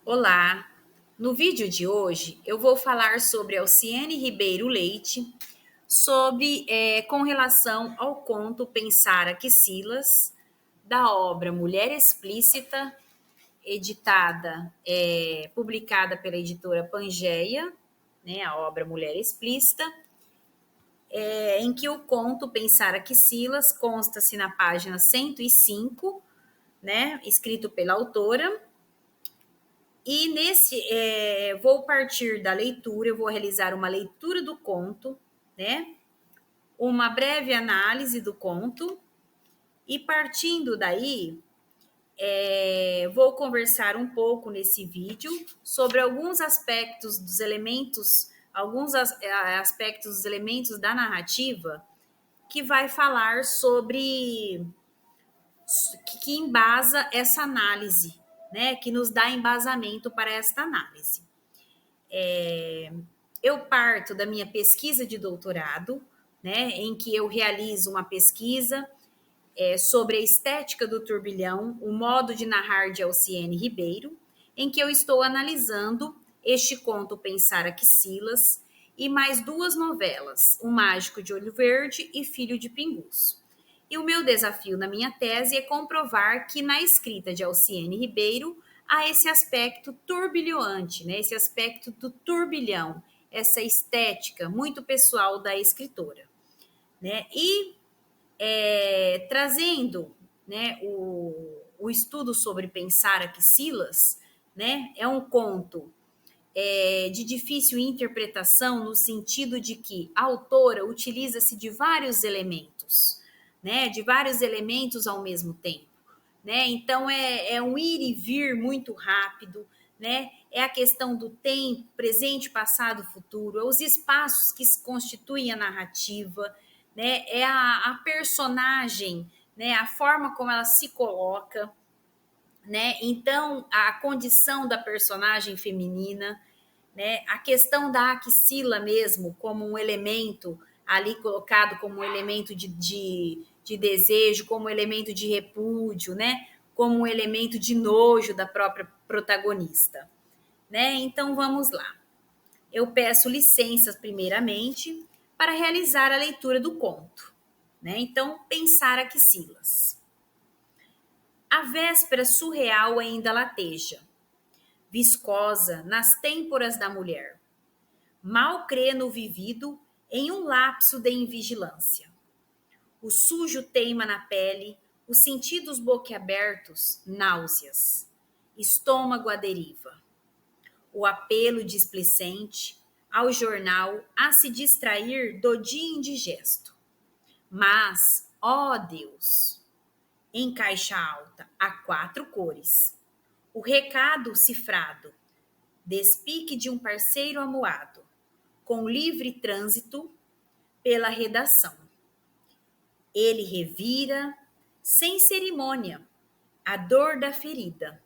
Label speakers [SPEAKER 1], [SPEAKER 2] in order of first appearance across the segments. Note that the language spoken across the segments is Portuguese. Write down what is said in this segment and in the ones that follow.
[SPEAKER 1] Olá! No vídeo de hoje eu vou falar sobre Alciene Ribeiro Leite, com relação ao conto Pensar Aquecilas, da obra Mulher Explícita, publicada pela editora Pangeia, né, a obra Mulher Explícita, em que o conto Pensar Aquecilas consta-se na página 105, né, escrito pela autora. E vou partir da leitura, eu vou realizar uma leitura do conto, né? Uma breve análise do conto, e partindo daí, vou conversar um pouco nesse vídeo sobre aspectos dos elementos da narrativa que vai falar sobre que embasa essa análise, né? Que nos dá embasamento para esta análise. Eu parto da minha pesquisa de doutorado, né, em que eu realizo uma pesquisa sobre a estética do turbilhão, o modo de narrar de Alciene Ribeiro, em que eu estou analisando este conto Pensar Aquecilas e mais duas novelas, O Mágico de Olho Verde e Filho de Pingus. E o meu desafio na minha tese é comprovar que na escrita de Alciene Ribeiro há esse aspecto turbilhante, né? Esse aspecto do turbilhão, essa estética muito pessoal da escritora. Né? E trazendo, né, o estudo sobre Pensar Aquecilas, né, é um conto de difícil interpretação no sentido de que a autora utiliza-se de vários elementos, né, de vários elementos ao mesmo tempo. Né? Então é um ir e vir muito rápido, né? É a questão do tempo, presente, passado, futuro, é os espaços que constituem a narrativa, né? É a personagem, né? A forma como ela se coloca, né? Então a condição da personagem feminina, né? A questão da axila mesmo como um elemento ali colocado como um elemento de desejo, como um elemento de repúdio, né? Como um elemento de nojo da própria protagonista, né? Então vamos lá. Eu peço licença primeiramente para realizar a leitura do conto, né? Então Pensar Aquecilas. A véspera surreal ainda lateja, viscosa nas têmporas da mulher. Mal crê no vivido em um lapso de invigilância. O sujo teima na pele, os sentidos boquiabertos, náuseas. Estômago à deriva. O apelo displicente ao jornal a se distrair do dia indigesto. Mas, ó Deus, em caixa alta, a quatro cores. O recado cifrado, despique de um parceiro amuado, com livre trânsito pela redação. Ele revira, sem cerimônia, a dor da ferida,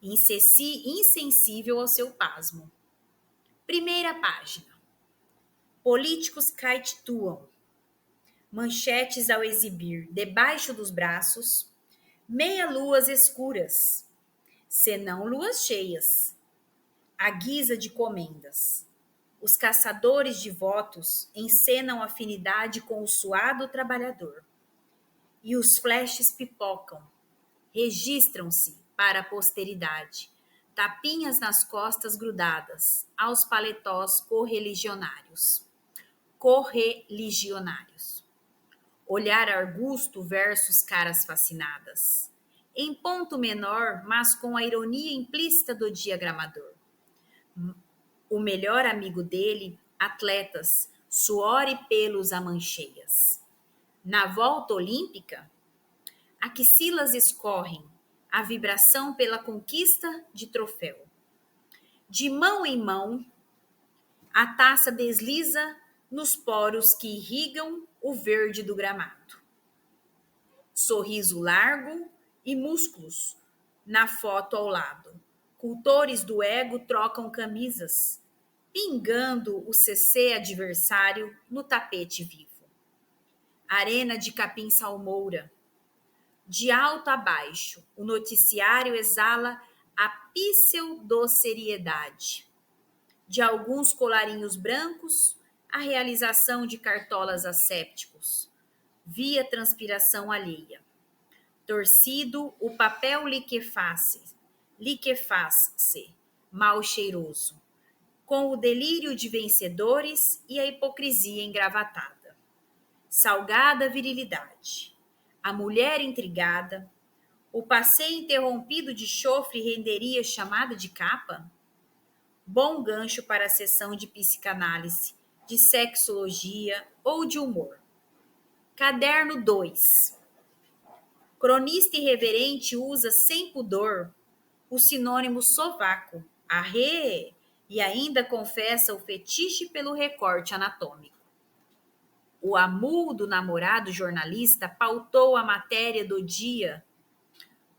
[SPEAKER 1] insensível ao seu pasmo. Primeira página. Políticos caetituam, manchetes ao exibir debaixo dos braços, meia-luas escuras, senão luas cheias, à guisa de comendas. Os caçadores de votos encenam afinidade com o suado trabalhador. E os flashes pipocam, registram-se para a posteridade, tapinhas nas costas grudadas, aos paletós correligionários. Correligionários. Olhar argusto versus caras fascinadas. Em ponto menor, mas com a ironia implícita do diagramador. O melhor amigo dele, atletas, suor e pelos a mancheias. Na volta olímpica, axilas escorrem, a vibração pela conquista de troféu. De mão em mão, a taça desliza nos poros que irrigam o verde do gramado. Sorriso largo e músculos na foto ao lado. Cultores do ego trocam camisas, pingando o CC adversário no tapete vivo. Arena de capim salmoura. De alto a baixo, o noticiário exala a pseudoseriedade de alguns colarinhos brancos, a realização de cartolas assépticos, via transpiração alheia. Torcido, o papel liquefaz-se, mal cheiroso, com o delírio de vencedores e a hipocrisia engravatada. Salgada virilidade, a mulher intrigada, o passeio interrompido de chofre renderia chamada de capa? Bom gancho para a sessão de psicanálise, de sexologia ou de humor. Caderno 2. Cronista irreverente usa sem pudor o sinônimo sovaco, arrê, e ainda confessa o fetiche pelo recorte anatômico. O amu do namorado jornalista pautou a matéria do dia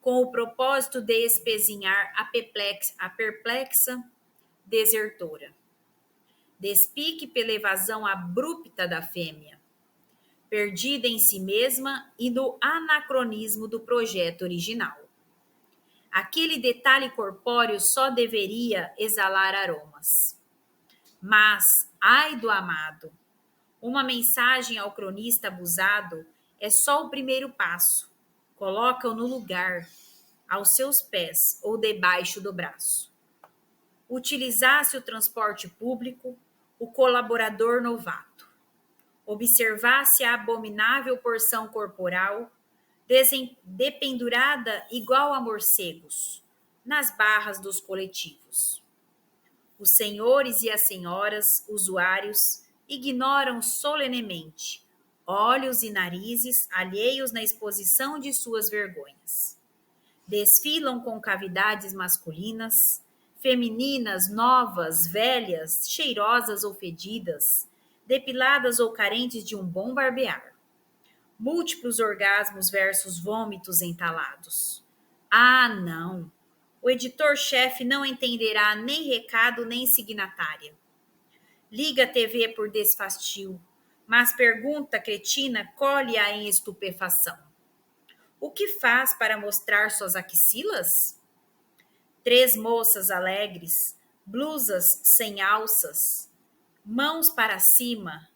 [SPEAKER 1] com o propósito de espezinhar a perplexa desertora. Despique pela evasão abrupta da fêmea, perdida em si mesma e no anacronismo do projeto original. Aquele detalhe corpóreo só deveria exalar aromas. Mas, ai do amado, uma mensagem ao cronista abusado é só o primeiro passo. Coloca-o no lugar, aos seus pés ou debaixo do braço. Utilizasse o transporte público, o colaborador novato. Observasse a abominável porção corporal, dependurada igual a morcegos, nas barras dos coletivos. Os senhores e as senhoras, usuários, ignoram solenemente olhos e narizes alheios na exposição de suas vergonhas. Desfilam com cavidades masculinas, femininas, novas, velhas, cheirosas ou fedidas, depiladas ou carentes de um bom barbear. Múltiplos orgasmos versus vômitos entalados. Ah, não! O editor-chefe não entenderá nem recado nem signatária. Liga a TV por desfastio, mas pergunta cretina colhe-a em estupefação. O que faz para mostrar suas axilas? 3 moças alegres, blusas sem alças, mãos para cima,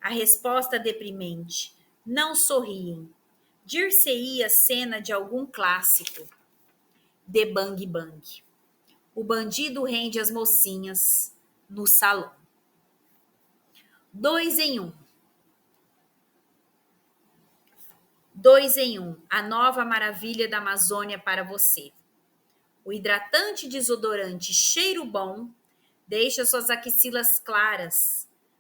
[SPEAKER 1] a resposta deprimente, não sorriem. Dir-se-ia cena de algum clássico de Bang Bang. O bandido rende as mocinhas no salão. 2 em 1. 2 em 1. A nova maravilha da Amazônia para você. O hidratante desodorante Cheiro Bom deixa suas axilas claras,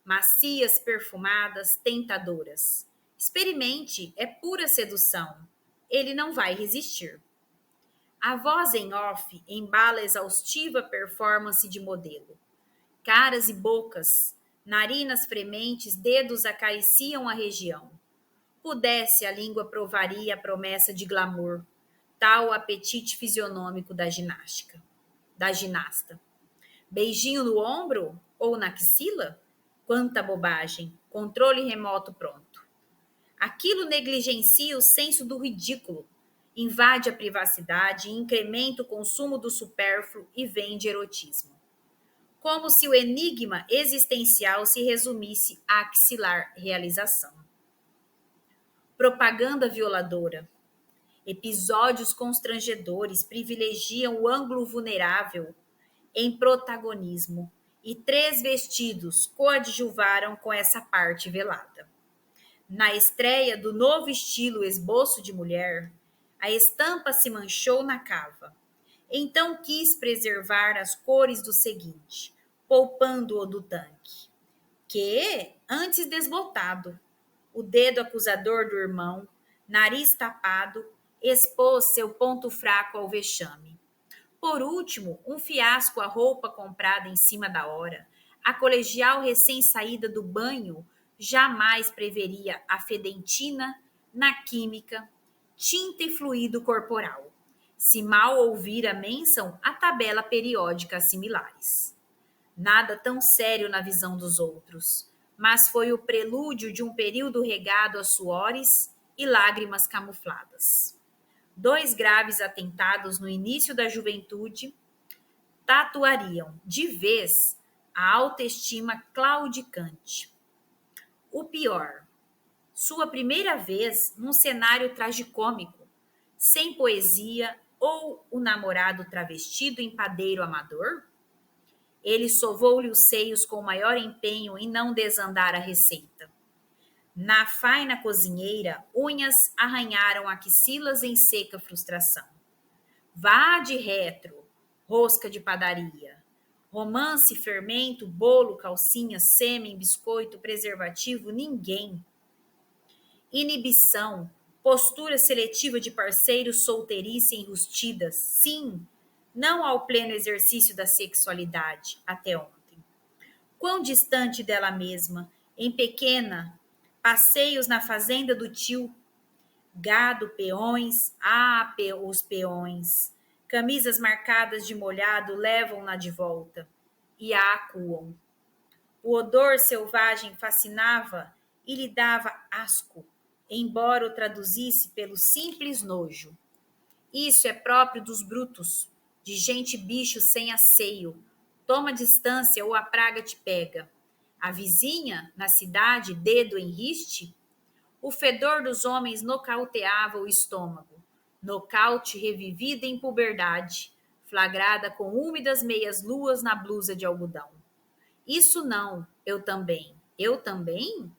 [SPEAKER 1] macias, perfumadas, tentadoras. Experimente, é pura sedução. Ele não vai resistir. A voz em off embala a exaustiva performance de modelo. Caras e bocas, narinas frementes, dedos acariciam a região. Pudesse, a língua provaria a promessa de glamour, tal o apetite fisionômico da ginasta. Beijinho no ombro ou na axila? Quanta bobagem! Controle remoto pronto. Aquilo negligencia o senso do ridículo, invade a privacidade, incrementa o consumo do supérfluo e vende erotismo. Como se o enigma existencial se resumisse à axilar realização. Propaganda violadora. Episódios constrangedores privilegiam o ângulo vulnerável em protagonismo, e 3 vestidos coadjuvaram com essa parte velada. Na estreia do novo estilo esboço de mulher, a estampa se manchou na cava. Então quis preservar as cores do seguinte, poupando-o do tanque. Que, antes desbotado, o dedo acusador do irmão, nariz tapado, expôs seu ponto fraco ao vexame. Por último, um fiasco a roupa comprada em cima da hora. A colegial recém-saída do banho jamais preveria a fedentina na química, tinta e fluido corporal. Se mal ouvir a menção, a tabela periódica similares. Nada tão sério na visão dos outros, mas foi o prelúdio de um período regado a suores e lágrimas camufladas. 2 graves atentados no início da juventude tatuariam de vez a autoestima claudicante. O pior, sua primeira vez num cenário tragicômico, sem poesia ou o namorado travestido em padeiro amador? Ele sovou-lhe os seios com maior empenho em não desandar a receita. Na faina cozinheira, unhas arranharam axilas em seca frustração. Vá de retro, rosca de padaria. Romance, fermento, bolo, calcinha, sêmen, biscoito, preservativo, ninguém. Inibição, postura seletiva de parceiros, solteirice enrustidas, sim, não ao pleno exercício da sexualidade, até ontem. Quão distante dela mesma, em pequena, passeios na fazenda do tio, gado, peões, os peões, camisas marcadas de molhado levam-na de volta e a acuam. O odor selvagem fascinava e lhe dava asco, embora o traduzisse pelo simples nojo. Isso é próprio dos brutos, de gente bicho sem asseio. Toma distância ou a praga te pega. A vizinha, na cidade, dedo em riste? O fedor dos homens nocauteava o estômago. Nocaute revivida em puberdade, flagrada com úmidas meias-luas na blusa de algodão. Isso não, eu também. Eu também?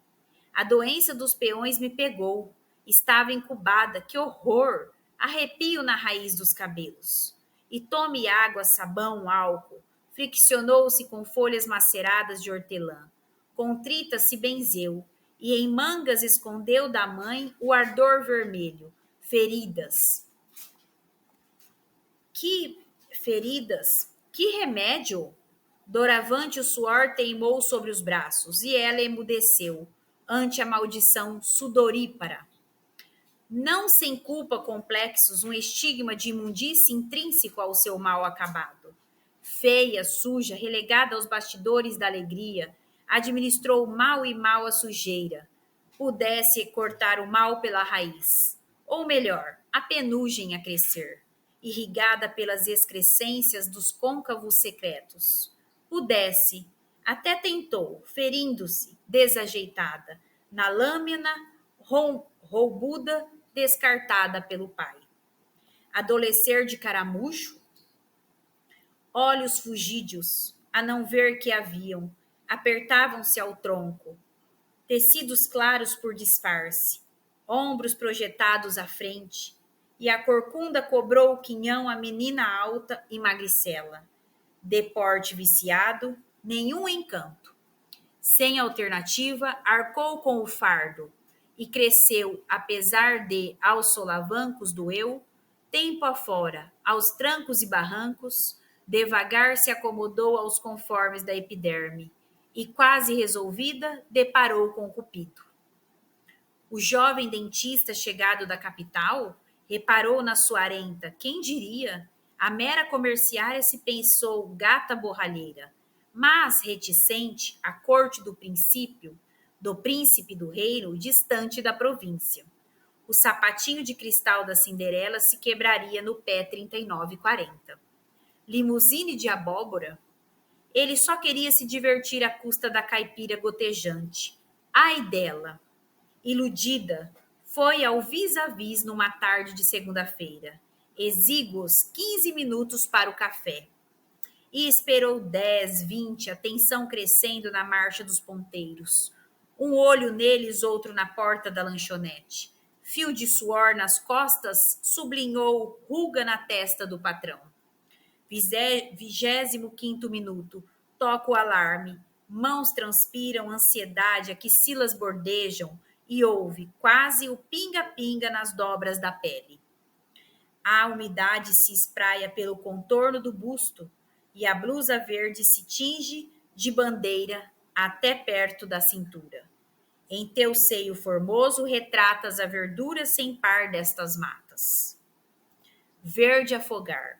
[SPEAKER 1] A doença dos peões me pegou. Estava incubada, que horror! Arrepio na raiz dos cabelos. E tome água, sabão, álcool. Friccionou-se com folhas maceradas de hortelã. Contrita se benzeu, e em mangas escondeu da mãe o ardor vermelho. Feridas. Que feridas? Que remédio? Doravante o suor teimou sobre os braços, e ela emudeceu ante a maldição sudorípara. Não sem culpa complexos, um estigma de imundície intrínseco ao seu mal acabado. Feia, suja, relegada aos bastidores da alegria, administrou mal e mal a sujeira. Pudesse cortar o mal pela raiz, ou melhor, a penugem a crescer, irrigada pelas excrescências dos côncavos secretos. Pudesse, até tentou, ferindo-se, desajeitada, na lâmina roubuda descartada pelo pai. Adolescer de caramujo, olhos fugídios, a não ver que haviam, apertavam-se ao tronco, tecidos claros por disfarce, ombros projetados à frente, e a corcunda cobrou o quinhão à menina alta e magricela. De porte viciado, nenhum encanto. Sem alternativa, arcou com o fardo e cresceu, apesar de, aos solavancos do eu, tempo afora, aos trancos e barrancos, devagar se acomodou aos conformes da epiderme e, quase resolvida, deparou com Cupido. O jovem dentista chegado da capital reparou na suarenta, quem diria? A mera comerciária se pensou gata borralheira, mas reticente à corte do príncipe do reino, distante da província. O sapatinho de cristal da Cinderela se quebraria no pé 39,40. Limusine de abóbora? Ele só queria se divertir à custa da caipira gotejante. Ai dela! Iludida, foi ao vis-a-vis numa tarde de segunda-feira. Exíguos 15 minutos para o café. E esperou 10, 20, a tensão crescendo na marcha dos ponteiros. Um olho neles, outro na porta da lanchonete. Fio de suor nas costas sublinhou ruga na testa do patrão. 25º minuto. Toca o alarme. Mãos transpiram, ansiedade, axilas bordejam e ouve quase o pinga-pinga nas dobras da pele. A umidade se espraia pelo contorno do busto e a blusa verde se tinge de bandeira até perto da cintura. Em teu seio formoso retratas a verdura sem par destas matas. Verde afogar.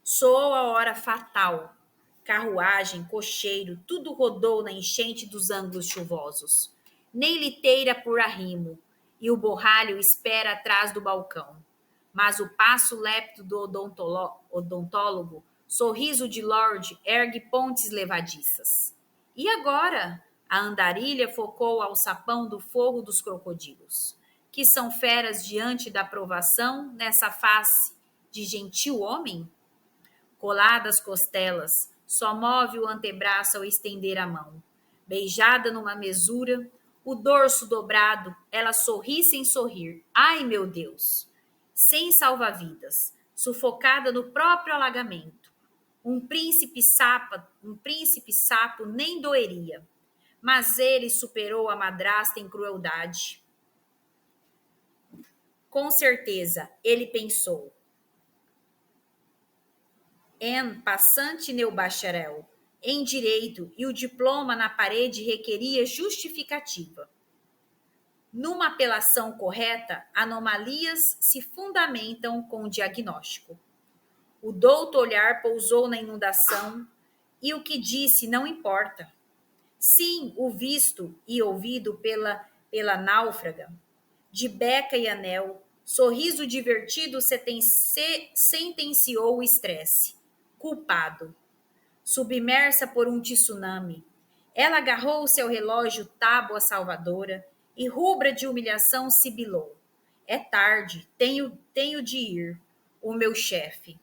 [SPEAKER 1] Soou a hora fatal. Carruagem, cocheiro, tudo rodou na enchente dos ângulos chuvosos. Nem liteira por arrimo, e o borralho espera atrás do balcão. mas o passo lépido do odontólogo, sorriso de Lorde, ergue pontes levadiças. E agora? A andarilha focou ao sapão do forro dos crocodilos, que são feras diante da provação nessa face de gentil homem? Colada às costelas, só move o antebraço ao estender a mão. Beijada numa mesura, o dorso dobrado, ela sorri sem sorrir. Ai, meu Deus! Sem salva-vidas, sufocada no próprio alagamento. Um príncipe sapo nem doeria. Mas ele superou a madrasta em crueldade. Com certeza, ele pensou. En passante neu bacharel em direito e o diploma na parede requeria justificativa. Numa apelação correta, anomalias se fundamentam com o diagnóstico. O douto olhar pousou na inundação e o que disse não importa. Sim, o visto e ouvido pela náufraga, de beca e anel, sorriso divertido sentenciou o estresse. Culpado. Submersa por um tsunami, ela agarrou-se ao relógio tábua salvadora e, rubra de humilhação, sibilou. É tarde, tenho de ir. O meu chefe.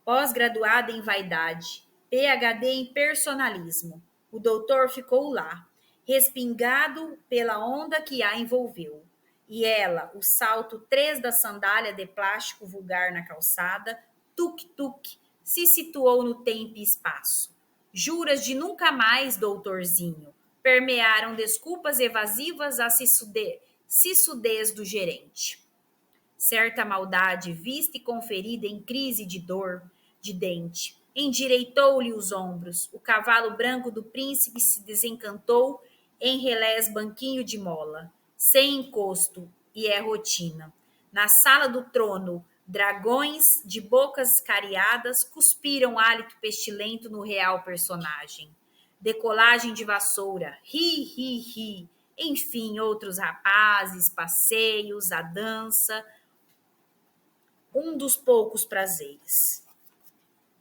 [SPEAKER 1] Pós-graduada em vaidade, PhD em personalismo. O doutor ficou lá, respingado pela onda que a envolveu. E ela, o salto 3 da sandália de plástico vulgar na calçada, tuk-tuk, se situou no tempo e espaço. Juras de nunca mais, doutorzinho, permearam desculpas evasivas à sissudez do gerente. Certa maldade, vista e conferida em crise de dor, de dente, endireitou-lhe os ombros. O cavalo branco do príncipe se desencantou em relés banquinho de mola, sem encosto, e é rotina. Na sala do trono, dragões de bocas cariadas cuspiram hálito pestilento no real personagem. Decolagem de vassoura, ri. Enfim, outros rapazes, passeios, a dança, um dos poucos prazeres.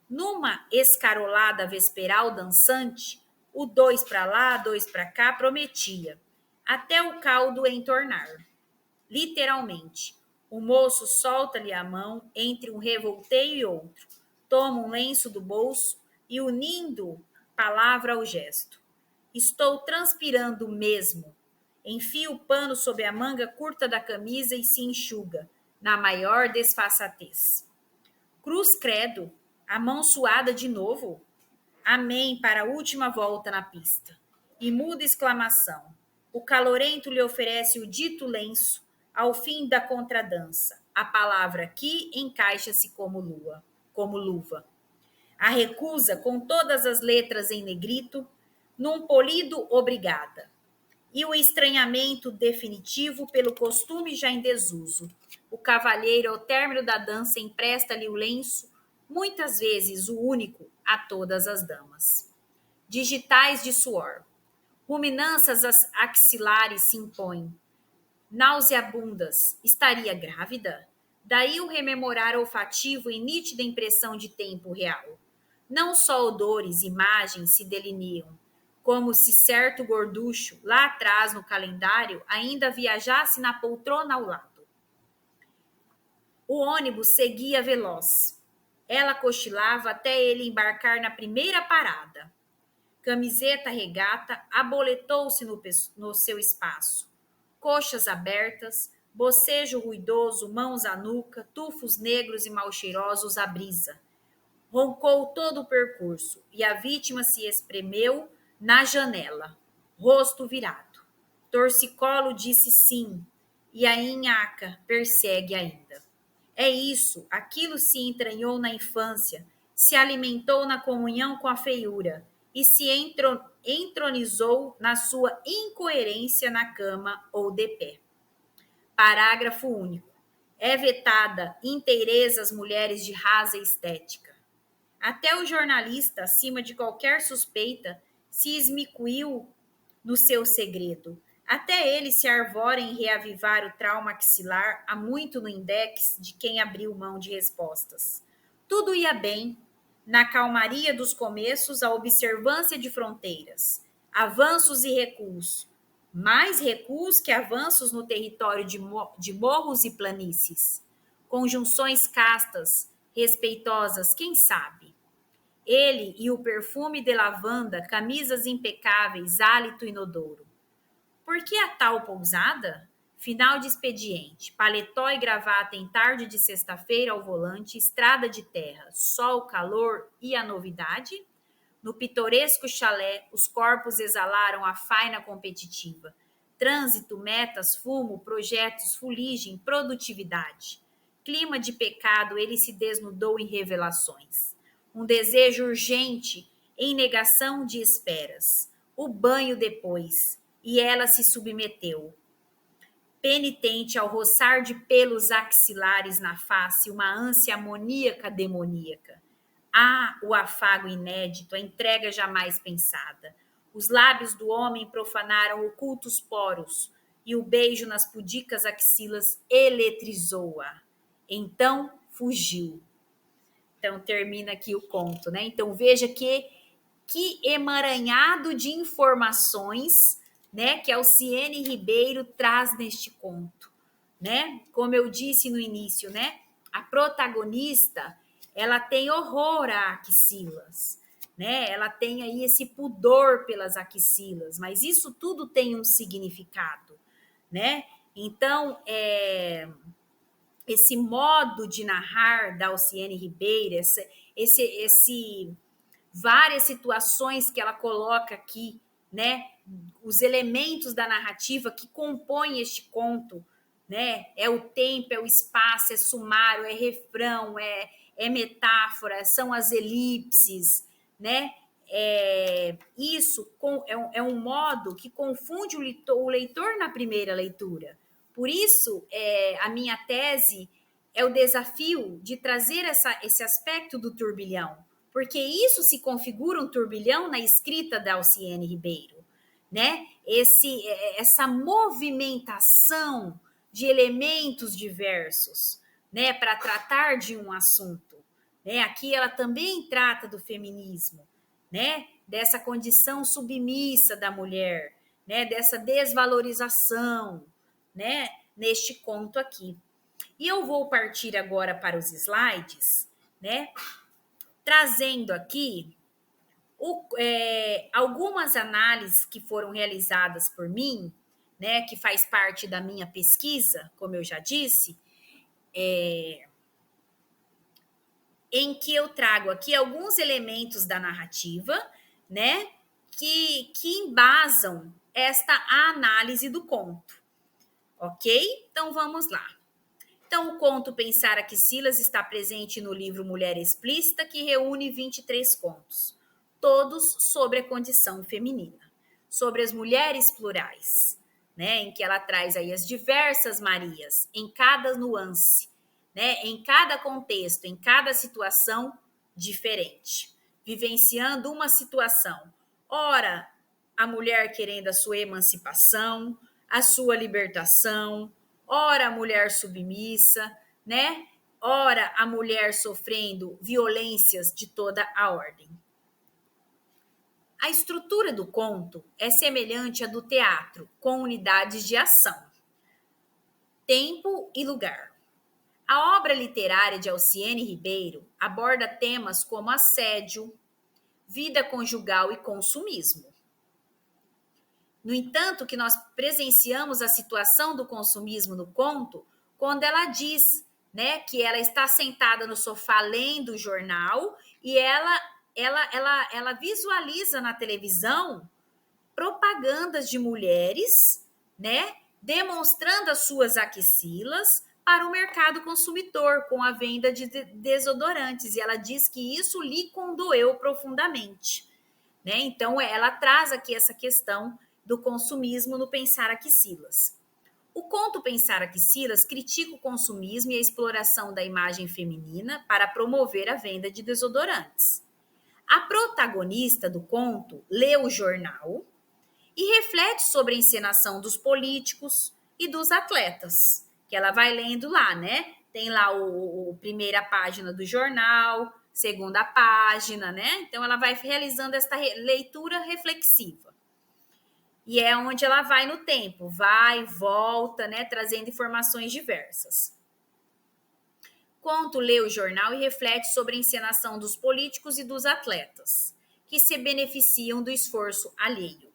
[SPEAKER 1] Numa escarolada vesperal dançante, o 2 para lá, 2 para cá prometia, até o caldo entornar. Literalmente, o moço solta-lhe a mão entre um revolteio e outro, toma um lenço do bolso e, unindo palavra ao gesto. Estou transpirando mesmo. Enfia o pano sob a manga curta da camisa e se enxuga, na maior desfaçatez. Cruz credo, a mão suada de novo. Amém para a última volta na pista. E muda exclamação. O calorento lhe oferece o dito lenço ao fim da contradança. A palavra aqui encaixa-se como luva. A recusa, com todas as letras em negrito, num polido obrigada. E o estranhamento definitivo pelo costume já em desuso. O cavalheiro, ao término da dança, empresta-lhe o lenço, muitas vezes o único, a todas as damas. Digitais de suor. Ruminâncias axilares se impõem. Nauseabundas. Estaria grávida? Daí o rememorar olfativo e nítida impressão de tempo real. Não só odores, imagens se delineam, como se certo gorducho, lá atrás no calendário, ainda viajasse na poltrona ao lado. O ônibus seguia veloz. Ela cochilava até ele embarcar na primeira parada. Camiseta regata aboletou-se no seu espaço. Coxas abertas, bocejo ruidoso, mãos à nuca, tufos negros e mal cheirosos à brisa. Roncou todo o percurso e a vítima se espremeu na janela, rosto virado. Torcicolo disse sim, e a inhaca persegue ainda. É isso, aquilo se entranhou na infância, se alimentou na comunhão com a feiura e se entronizou na sua incoerência na cama ou de pé. Parágrafo único. É vetada inteireza às mulheres de rasa estética. Até o jornalista, acima de qualquer suspeita, se esmicuiu no seu segredo. Até ele se arvora em reavivar o trauma axilar, há muito no index de quem abriu mão de respostas. Tudo ia bem, na calmaria dos começos, a observância de fronteiras, avanços e recuos, mais recuos que avanços no território de morros e planícies, conjunções castas, respeitosas, quem sabe? Ele e o perfume de lavanda, camisas impecáveis, hálito inodoro. Por que a tal pousada? Final de expediente. Paletó e gravata em tarde de sexta-feira ao volante, estrada de terra, sol, calor e a novidade? No pitoresco chalé, os corpos exalaram a faina competitiva. Trânsito, metas, fumo, projetos, fuligem, produtividade. Clima de pecado, ele se desnudou em revelações. Um desejo urgente em negação de esperas. O banho depois, e ela se submeteu. Penitente ao roçar de pelos axilares na face, uma ânsia amoníaca demoníaca. Ah, o afago inédito, a entrega jamais pensada. Os lábios do homem profanaram ocultos poros, e o beijo nas pudicas axilas eletrizou-a. Então fugiu. Então termina aqui o conto, né? Então veja que emaranhado de informações, né, que Alciene Ribeiro traz neste conto, né? Como eu disse no início, né? A protagonista, ela tem horror a axilas, né? Ela tem aí esse pudor pelas axilas, mas isso tudo tem um significado, né? Então, esse modo de narrar da Alciene Ribeiro, esse várias situações que ela coloca aqui, né? Os elementos da narrativa que compõem este conto, né? É o tempo, é o espaço, é sumário, é refrão, é metáfora, são as elipses, né? Isso é um modo que confunde o leitor na primeira leitura. Por isso, a minha tese é o desafio de trazer esse aspecto do turbilhão, porque isso se configura um turbilhão na escrita da Alciene Ribeiro, né? Essa movimentação de elementos diversos, né, para tratar de um assunto, né? Aqui ela também trata do feminismo, né? Dessa condição submissa da mulher, né? Dessa desvalorização, né? Neste conto aqui. E eu vou partir agora para os slides, né? Trazendo aqui algumas análises que foram realizadas por mim, né, que faz parte da minha pesquisa, como eu já disse, em que eu trago aqui alguns elementos da narrativa, né, que embasam esta análise do conto, ok? Então vamos lá. Então, o conto Pensar Axilas está presente no livro Mulher Explícita, que reúne 23 contos, todos sobre a condição feminina, sobre as mulheres plurais, né, em que ela traz aí as diversas Marias, em cada nuance, né, em cada contexto, em cada situação diferente, vivenciando uma situação, ora a mulher querendo a sua emancipação, a sua libertação, ora a mulher submissa, né? Ora a mulher sofrendo violências de toda a ordem. A estrutura do conto é semelhante à do teatro, com unidades de ação, tempo e lugar. A obra literária de Alciene Ribeiro aborda temas como assédio, vida conjugal e consumismo. No entanto, que nós presenciamos a situação do consumismo no conto quando ela diz, né, que ela está sentada no sofá lendo o jornal e ela visualiza na televisão propagandas de mulheres, né, demonstrando as suas axilas para o mercado consumidor com a venda de desodorantes. E ela diz que isso lhe condoeu profundamente, né? Então, ela traz aqui essa questão do consumismo no Pensar Axilas. O conto Pensar Axilas critica o consumismo e a exploração da imagem feminina para promover a venda de desodorantes. A protagonista do conto lê o jornal e reflete sobre a encenação dos políticos e dos atletas, que ela vai lendo lá, né? Tem lá o primeira página do jornal, segunda página, né? Então ela vai realizando esta leitura reflexiva. E é onde ela vai no tempo, vai, volta, né, trazendo informações diversas. Conto lê o jornal e reflete sobre a encenação dos políticos e dos atletas, que se beneficiam do esforço alheio.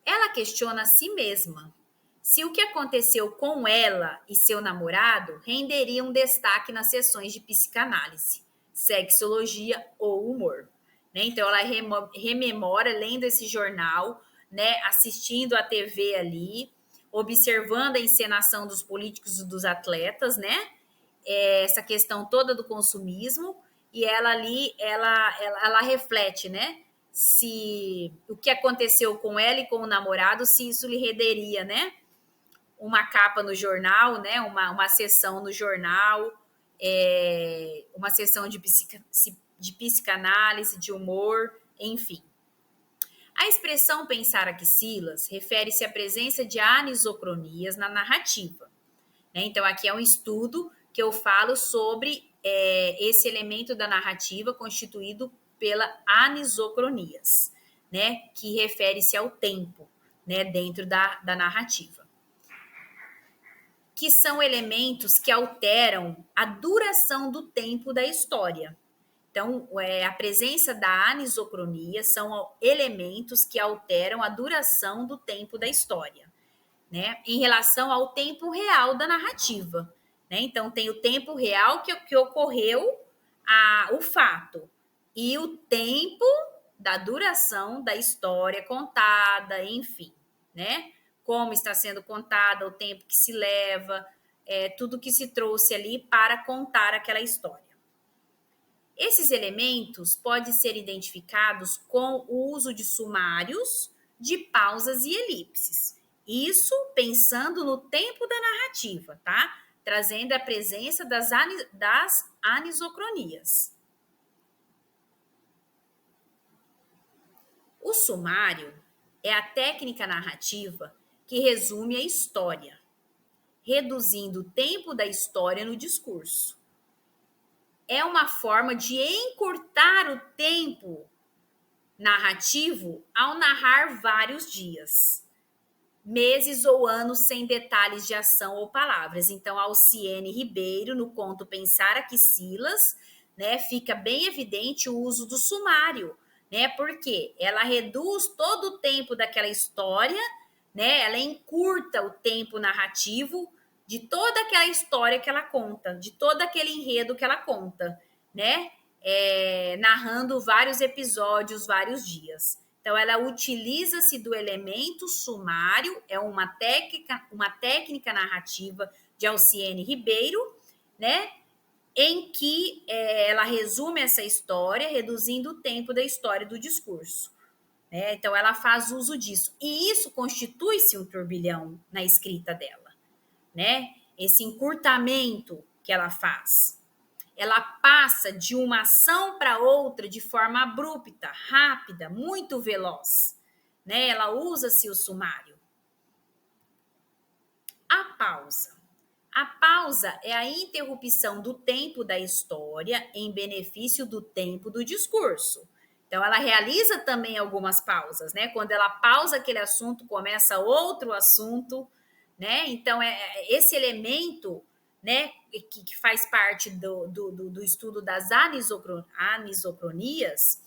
[SPEAKER 1] Ela questiona a si mesma se o que aconteceu com ela e seu namorado renderia um destaque nas sessões de psicanálise, sexologia ou humor. Né? Então, ela rememora, lendo esse jornal, né, assistindo a TV ali, observando a encenação dos políticos e dos atletas, né? Essa questão toda do consumismo, e ela ali, ela reflete, né? Se o que aconteceu com ela e com o namorado, se isso lhe renderia, né? Uma capa no jornal, né? Uma sessão no jornal, uma sessão de psicanálise, de humor, enfim. A expressão pensar axilas refere-se à presença de anisocronias na narrativa. Né? Então, aqui é um estudo que eu falo sobre esse elemento da narrativa constituído pela anisocronias, né? Que refere-se ao tempo, né? Dentro da narrativa. Que são elementos que alteram a duração do tempo da história. Então, a presença da anisocronia são elementos que alteram a duração do tempo da história, né? Em relação ao tempo real da narrativa. Né? Então, tem o tempo real que ocorreu o fato e o tempo da duração da história contada, enfim, né? Como está sendo contada, o tempo que se leva, tudo que se trouxe ali para contar aquela história. Esses elementos podem ser identificados com o uso de sumários, de pausas e elipses. Isso pensando no tempo da narrativa, tá? Trazendo a presença das anisocronias. O sumário é a técnica narrativa que resume a história, reduzindo o tempo da história no discurso. É uma forma de encurtar o tempo narrativo ao narrar vários dias, meses ou anos sem detalhes de ação ou palavras. Então, Alciene Ribeiro, no conto Pensar Axilas, né, fica bem evidente o uso do sumário, né, porque ela reduz todo o tempo daquela história, né, ela encurta o tempo narrativo de toda aquela história que ela conta, de todo aquele enredo que ela conta, né, narrando vários episódios, vários dias. Então, ela utiliza-se do elemento sumário, é uma técnica narrativa de Alciene Ribeiro, né, em que ela resume essa história, reduzindo o tempo da história do discurso. Né? Então, ela faz uso disso. E isso constitui-se um turbilhão na escrita dela. Né? Esse encurtamento que ela faz. Ela passa de uma ação para outra de forma abrupta, rápida, muito veloz. Né? Ela usa-se o sumário. A pausa. A pausa é a interrupção do tempo da história em benefício do tempo do discurso. Então, ela realiza também algumas pausas, né? Quando ela pausa aquele assunto, começa outro assunto, né? Então, esse elemento, né, que faz parte do estudo das anisocronias,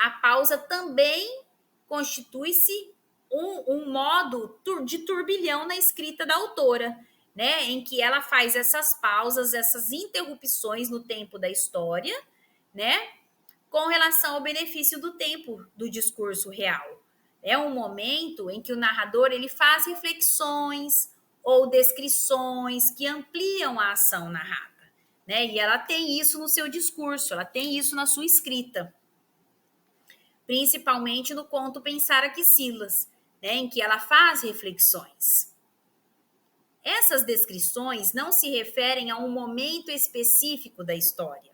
[SPEAKER 1] a pausa também constitui-se um modo de turbilhão na escrita da autora, né, em que ela faz essas pausas, essas interrupções no tempo da história, né, com relação ao benefício do tempo do discurso real. É um momento em que o narrador ele faz reflexões ou descrições que ampliam a ação narrada, né, e ela tem isso no seu discurso, ela tem isso na sua escrita. Principalmente no conto Pensar Axilas, né, em que ela faz reflexões. Essas descrições não se referem a um momento específico da história,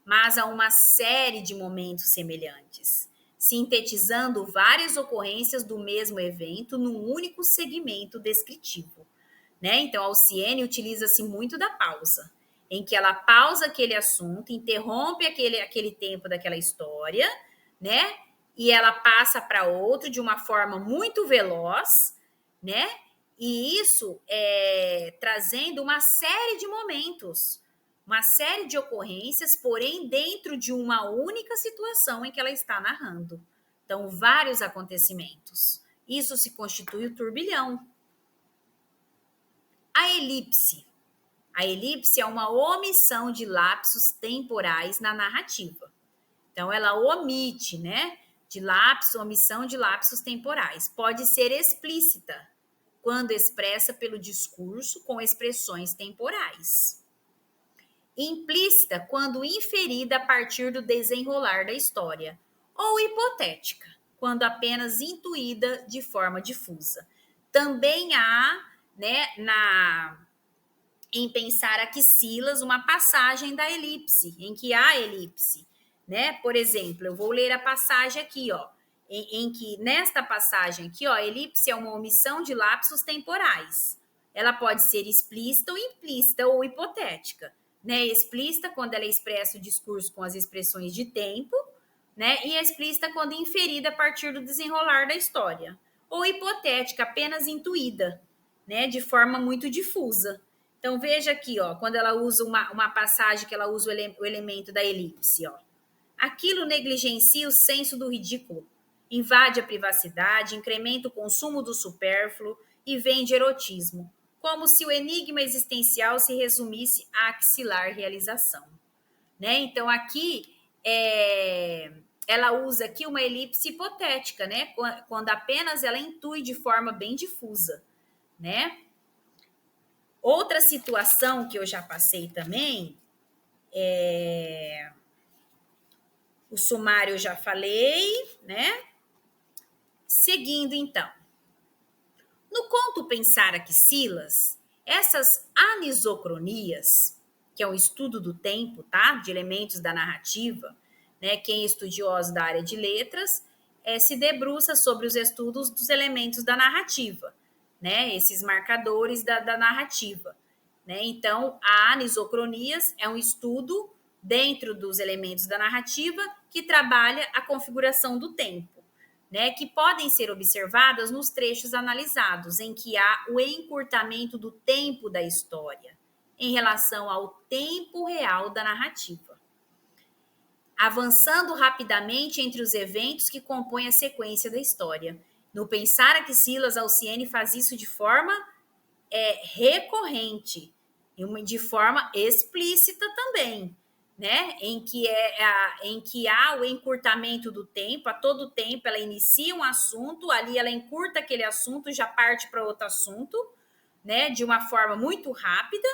[SPEAKER 1] mas a uma série de momentos semelhantes, sintetizando várias ocorrências do mesmo evento num único segmento descritivo, né? Então, a Alcione utiliza-se muito da pausa, em que ela pausa aquele assunto, interrompe aquele tempo daquela história, né? E ela passa para outro de uma forma muito veloz, né? E isso trazendo uma série de momentos, uma série de ocorrências, porém dentro de uma única situação em que ela está narrando. Então, vários acontecimentos. Isso se constitui o turbilhão. A elipse. A elipse é uma omissão de lapsos temporais na narrativa. Então, ela omite, né? Omissão de lapsos temporais. Pode ser explícita, quando expressa pelo discurso com expressões temporais. Implícita, quando inferida a partir do desenrolar da história. Ou hipotética, quando apenas intuída de forma difusa. Também há, né, em pensar aqui Silas, uma passagem da elipse, em que há elipse, né? Por exemplo, eu vou ler a passagem aqui, ó, em que nesta passagem aqui, ó, elipse é uma omissão de lapsos temporais. Ela pode ser explícita ou implícita ou hipotética, né? Explícita quando ela expressa o discurso com as expressões de tempo, né? E explícita quando inferida a partir do desenrolar da história. Ou hipotética, apenas intuída, né? De forma muito difusa. Então, veja aqui, ó, quando ela usa uma passagem que ela usa o elemento da elipse, ó. Aquilo negligencia o senso do ridículo, invade a privacidade, incrementa o consumo do supérfluo e vende erotismo, como se o enigma existencial se resumisse à axilar realização. Né? Então, aqui, ela usa aqui uma elipse hipotética, né? Quando apenas ela intui de forma bem difusa, né? Outra situação que eu já passei também, o sumário eu já falei, né? Seguindo, então. No conto Pensar aqui Silas, essas anisocronias, que é um estudo do tempo, tá? De elementos da narrativa, né? Quem é estudioso da área de letras se debruça sobre os estudos dos elementos da narrativa, né? Esses marcadores da narrativa. Né? Então, a anisocronias é um estudo dentro dos elementos da narrativa que trabalha a configuração do tempo, né? Que podem ser observadas nos trechos analisados, em que há o encurtamento do tempo da história em relação ao tempo real da narrativa, avançando rapidamente entre os eventos que compõem a sequência da história. No Pensar aqui Silas, Alcione faz isso de forma recorrente, de forma explícita também, né? Em que há o encurtamento do tempo, a todo tempo ela inicia um assunto, ali ela encurta aquele assunto, já parte para outro assunto, né? De uma forma muito rápida,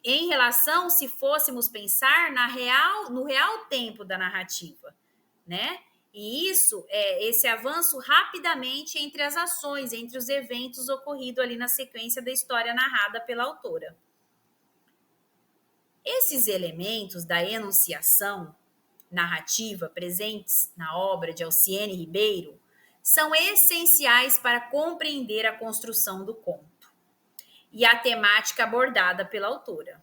[SPEAKER 1] em relação, se fôssemos pensar no real tempo da narrativa, né? E isso esse avanço rapidamente entre as ações, entre os eventos ocorridos ali na sequência da história narrada pela autora. Esses elementos da enunciação narrativa presentes na obra de Alcione Ribeiro são essenciais para compreender a construção do conto e a temática abordada pela autora.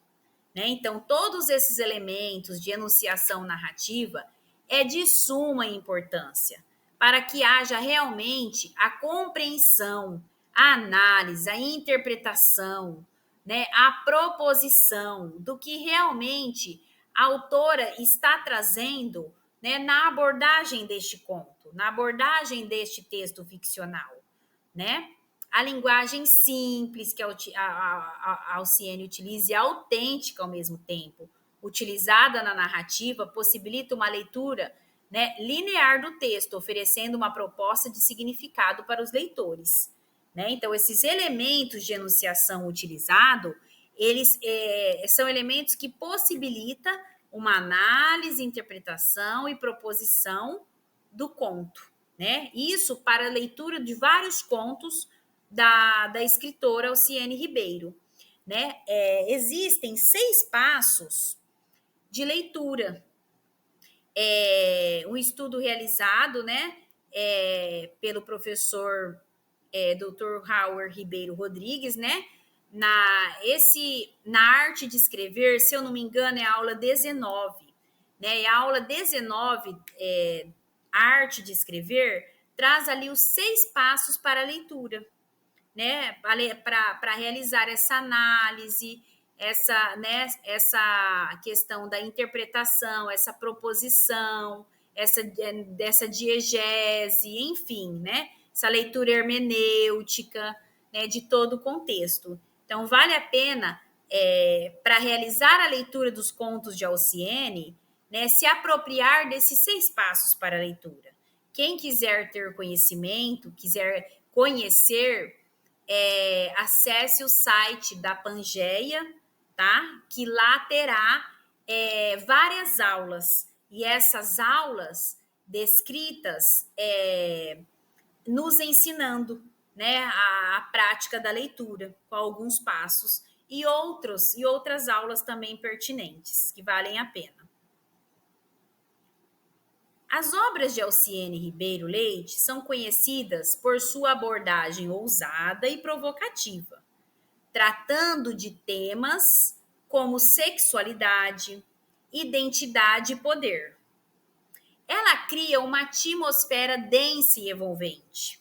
[SPEAKER 1] Né? Então, todos esses elementos de enunciação narrativa é de suma importância para que haja realmente a compreensão, a análise, a interpretação, né, a proposição do que realmente a autora está trazendo, né, na abordagem deste conto, na abordagem deste texto ficcional, né? A linguagem simples que a Alcione utiliza e autêntica ao mesmo tempo, utilizada na narrativa, possibilita uma leitura, né, linear do texto, oferecendo uma proposta de significado para os leitores. Né? Então, esses elementos de enunciação utilizado, eles são elementos que possibilitam uma análise, interpretação e proposição do conto. Né? Isso para a leitura de vários contos da escritora Alcione Ribeiro. Né? Existem 6 passos de leitura. um estudo realizado, né, pelo professor Dr. Howard Ribeiro Rodrigues, né, na arte de escrever, se eu não me engano, é a aula 19, né, e a aula 19, arte de escrever, traz ali os 6 passos para a leitura, né, para realizar essa análise, essa questão da interpretação, essa proposição, dessa diegese, enfim, né, essa leitura hermenêutica, né, de todo o contexto. Então, vale a pena, para realizar a leitura dos contos de Alciene, né, se apropriar desses 6 passos para a leitura. Quem quiser ter conhecimento, quiser conhecer, acesse o site da Pangeia, tá? Que lá terá várias aulas. E essas aulas descritas nos ensinando, né, a prática da leitura, com alguns passos, e outras aulas também pertinentes, que valem a pena. As obras de Alciene Ribeiro Leite são conhecidas por sua abordagem ousada e provocativa, tratando de temas como sexualidade, identidade e poder. Ela cria uma atmosfera densa e envolvente,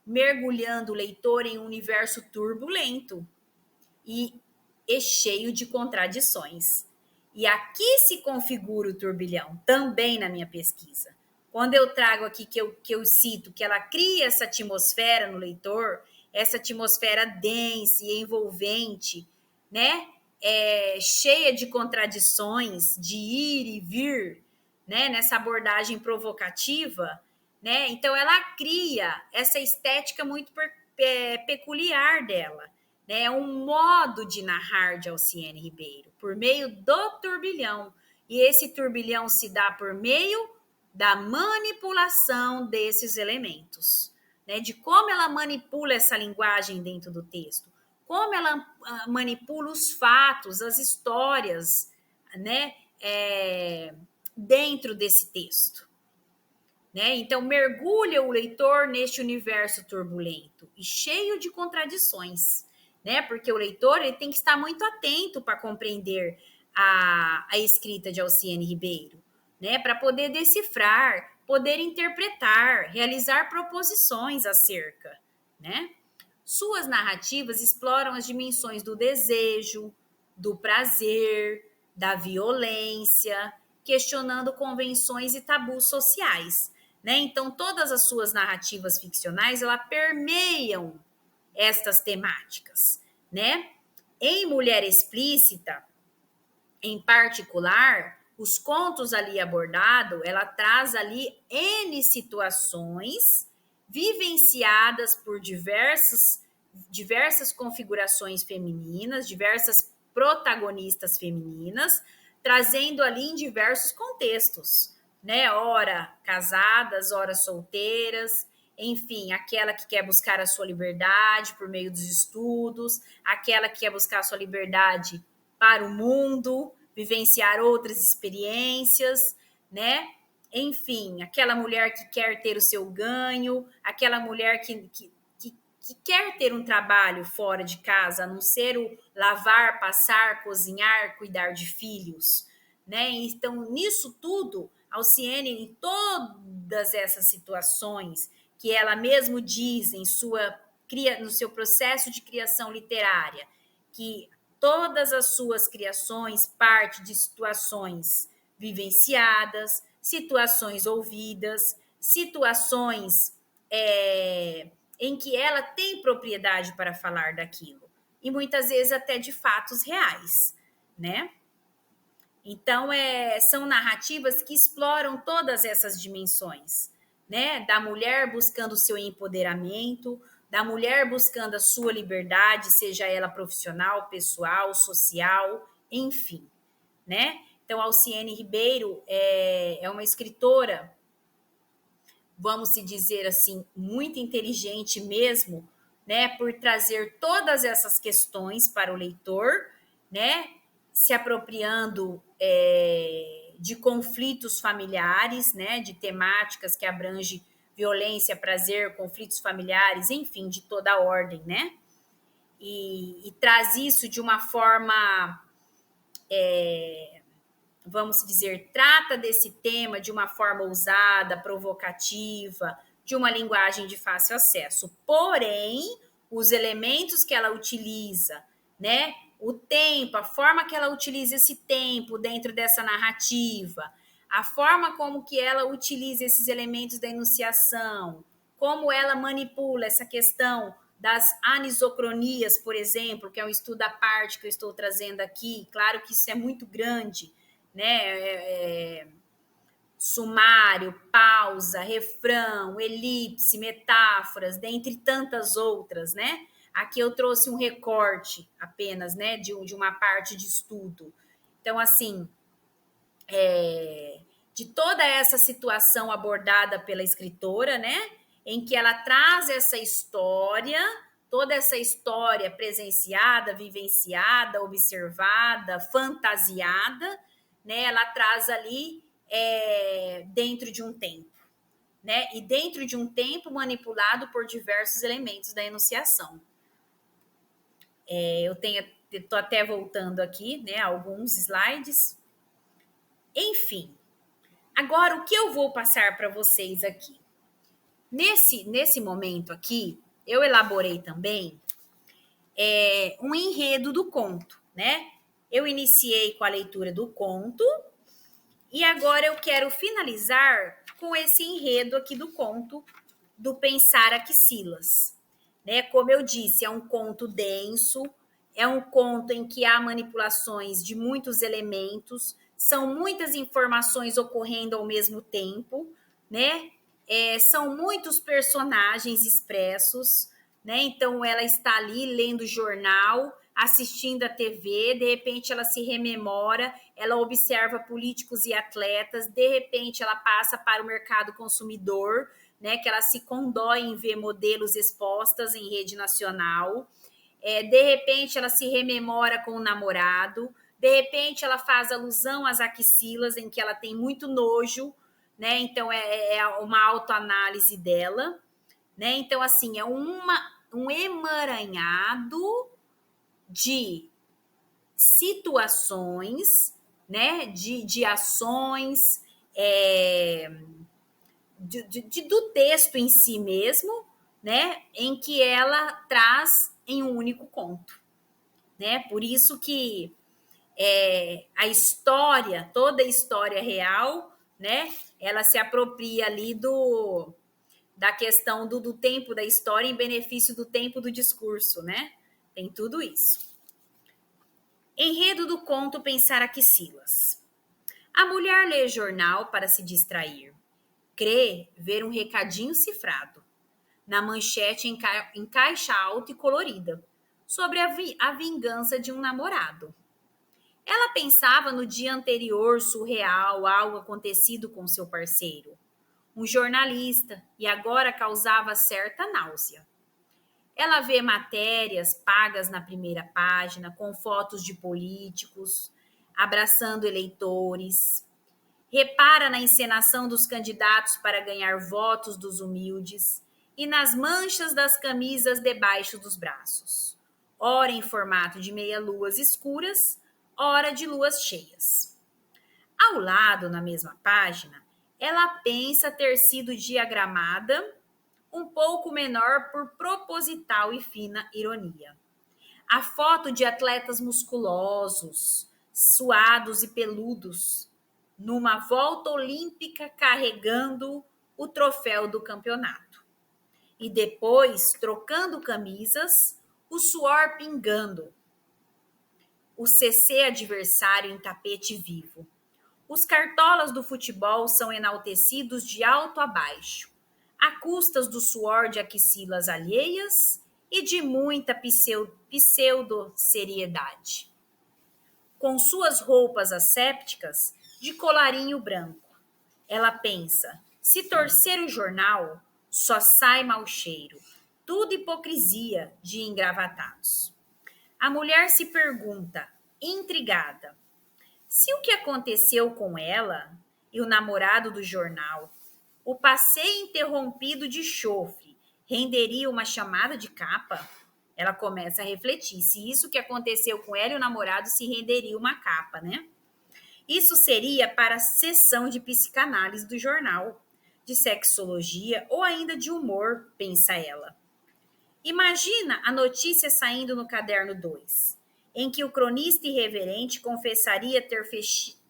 [SPEAKER 1] mergulhando o leitor em um universo turbulento e cheio de contradições. E aqui se configura o turbilhão, também na minha pesquisa. Quando eu trago aqui que eu cito que ela cria essa atmosfera no leitor, essa atmosfera densa e envolvente, né? Cheia de contradições, de ir e vir, né? Nessa abordagem provocativa, né? Então ela cria essa estética muito peculiar dela, né? É um modo de narrar de Alciene Ribeiro, por meio do turbilhão. E esse turbilhão se dá por meio da manipulação desses elementos, né? De como ela manipula essa linguagem dentro do texto, como ela manipula os fatos, as histórias, né? Dentro desse texto. Né? Então, mergulha o leitor neste universo turbulento e cheio de contradições, né? Porque o leitor ele tem que estar muito atento para compreender a escrita de Alciene Ribeiro, né? Para poder decifrar, poder interpretar, realizar proposições acerca, né? Suas narrativas exploram as dimensões do desejo, do prazer, da violência, questionando convenções e tabus sociais, né? Então, todas as suas narrativas ficcionais, ela permeiam estas temáticas, né? Em Mulher Explícita, em particular, os contos ali abordados, ela traz ali N situações vivenciadas por diversas configurações femininas, diversas protagonistas femininas, trazendo ali em diversos contextos, né? Ora casadas, ora solteiras, enfim, aquela que quer buscar a sua liberdade por meio dos estudos, aquela que quer buscar a sua liberdade para o mundo, vivenciar outras experiências, né? Enfim, aquela mulher que quer ter o seu ganho, aquela mulher que quer ter um trabalho fora de casa, a não ser o lavar, passar, cozinhar, cuidar de filhos, né? Então, nisso tudo, Alciene, em todas essas situações que ela mesmo diz no seu processo de criação literária, que todas as suas criações partem de situações vivenciadas, situações ouvidas, situações em que ela tem propriedade para falar daquilo. E muitas vezes até de fatos reais, né? Então, são narrativas que exploram todas essas dimensões, né? Da mulher buscando o seu empoderamento, da mulher buscando a sua liberdade, seja ela profissional, pessoal, social, enfim, né? Então, Alciene Ribeiro é uma escritora, vamos dizer assim, muito inteligente mesmo, né? Por trazer todas essas questões para o leitor, né? Se apropriando de conflitos familiares, né? De temáticas que abrangem violência, prazer, conflitos familiares, enfim, de toda a ordem, né? E traz isso de uma forma, vamos dizer, trata desse tema de uma forma ousada, provocativa, de uma linguagem de fácil acesso. Porém, os elementos que ela utiliza, né? O tempo, a forma que ela utiliza esse tempo dentro dessa narrativa, a forma como que ela utiliza esses elementos da enunciação, como ela manipula essa questão das anisocronias, por exemplo, que é um estudo à parte que eu estou trazendo aqui. Claro que isso é muito grande, né? Sumário, pausa, refrão, elipse, metáforas, dentre tantas outras, né? Aqui eu trouxe um recorte apenas, né, de uma parte de estudo. Então, assim, de toda essa situação abordada pela escritora, né, em que ela traz essa história, toda essa história presenciada, vivenciada, observada, fantasiada, né, ela traz ali dentro de um tempo, né, e dentro de um tempo manipulado por diversos elementos da enunciação. Eu estou até voltando aqui, né, alguns slides. Enfim, agora o que eu vou passar para vocês aqui? Nesse momento aqui, eu elaborei também um enredo do conto, né? Eu iniciei com a leitura do conto e agora eu quero finalizar com esse enredo aqui do conto do Pensar Axilas, né? Como eu disse, é um conto denso, é um conto em que há manipulações de muitos elementos, são muitas informações ocorrendo ao mesmo tempo, né? São muitos personagens expressos, né? Então ela está ali lendo jornal, assistindo a TV, de repente ela se rememora, ela observa políticos e atletas, de repente ela passa para o mercado consumidor, né, que ela se condói em ver modelos expostas em rede nacional. De repente ela se rememora com o namorado, de repente ela faz alusão às axilas, em que ela tem muito nojo, né? Então é uma autoanálise dela, né? Então, assim, é um emaranhado de situações, né? De ações, do texto em si mesmo, né? Em que ela traz em um único conto, né? Por isso que a história, toda a história real, né? Ela se apropria ali da questão do tempo da história em benefício do tempo do discurso, né? Tem tudo isso. Enredo do conto Pensar Axilas. A mulher lê jornal para se distrair. Crê ver um recadinho cifrado, na manchete em caixa alta e colorida, sobre a vingança de um namorado. Ela pensava no dia anterior surreal, algo acontecido com seu parceiro, um jornalista, e agora causava certa náusea. Ela vê matérias pagas na primeira página, com fotos de políticos, abraçando eleitores. Repara na encenação dos candidatos para ganhar votos dos humildes e nas manchas das camisas debaixo dos braços. Ora em formato de meia-luas escuras, ora de luas cheias. Ao lado, na mesma página, ela pensa ter sido diagramada um pouco menor por proposital e fina ironia. A foto de atletas musculosos, suados e peludos, numa volta olímpica carregando o troféu do campeonato. E depois, trocando camisas, o suor pingando. O CC adversário em tapete vivo. Os cartolas do futebol são enaltecidos de alto a baixo, a custas do suor de axilas alheias e de muita pseudo-seriedade. Com suas roupas assépticas, de colarinho branco, ela pensa, se torcer o jornal, só sai mau cheiro, tudo hipocrisia de engravatados. A mulher se pergunta, intrigada, Se o que aconteceu com ela e o namorado do jornal, o passeio interrompido de chofre, renderia uma chamada de capa, ela começa a refletir se isso que aconteceu com ela e o namorado se renderia uma capa, né? Isso seria para a seção de psicanálise do jornal, de sexologia ou ainda de humor, pensa ela. Imagina a notícia saindo no caderno 2, em que o cronista irreverente confessaria ter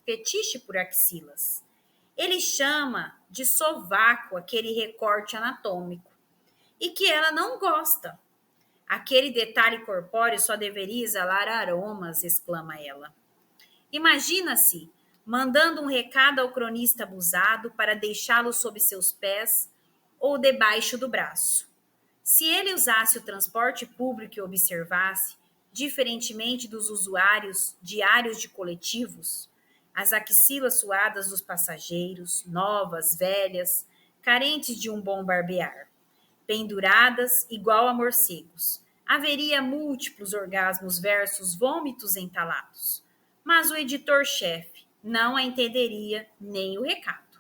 [SPEAKER 1] fetiche por axilas. Ele chama de sovaco aquele recorte anatômico e que ela não gosta. Aquele detalhe corpóreo só deveria exalar aromas, exclama ela. Imagina-se mandando um recado ao cronista abusado para deixá-lo sob seus pés ou debaixo do braço. Se ele usasse o transporte público e observasse, diferentemente dos usuários diários de coletivos, as axilas suadas dos passageiros, novas, velhas, carentes de um bom barbear, penduradas igual a morcegos, haveria múltiplos orgasmos versus vômitos entalados. Mas o editor-chefe não a entenderia nem o recado.